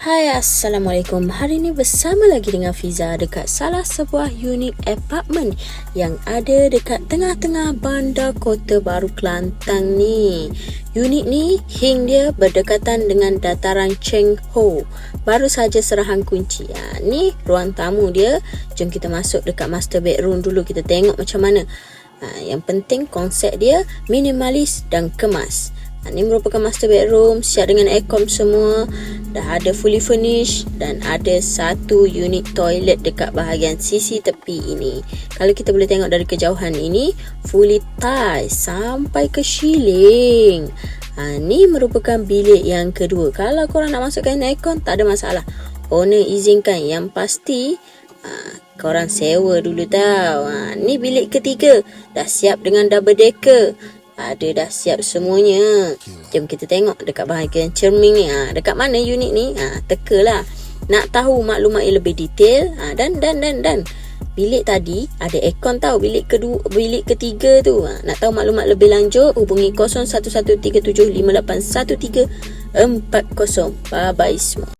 Hai, Assalamualaikum. Hari ni bersama lagi dengan Fiza dekat salah sebuah unit apartment yang ada dekat tengah-tengah bandar Kota Baru Kelantan ni. Unit ni hing dia berdekatan dengan dataran Cheng Ho. Baru saja serahan kunci. Ni ruang tamu dia. Jom kita masuk dekat master bedroom dulu, kita tengok macam mana. Yang penting konsep dia minimalis dan kemas. Ini merupakan master bedroom, siap dengan aircon semua, dah ada fully furnished dan ada satu unit toilet dekat bahagian sisi tepi ini. Kalau kita boleh tengok dari kejauhan ini, fully tiles sampai ke ceiling. Ini merupakan bilik yang kedua. Kalau korang nak masukkan aircon, tak ada masalah. Owner izinkan, yang pasti korang sewa dulu tau. Ni bilik ketiga, dah siap dengan double decker. Ada dah siap semuanya. Jom kita tengok dekat bahagian cermin ni. Dekat mana unit ni? Teka lah. Nak tahu maklumat yang lebih detail. Dan bilik tadi ada aircon tau. Bilik ketiga tu. Nak tahu maklumat lebih lanjut, hubungi 011375811340. Bye bye semua.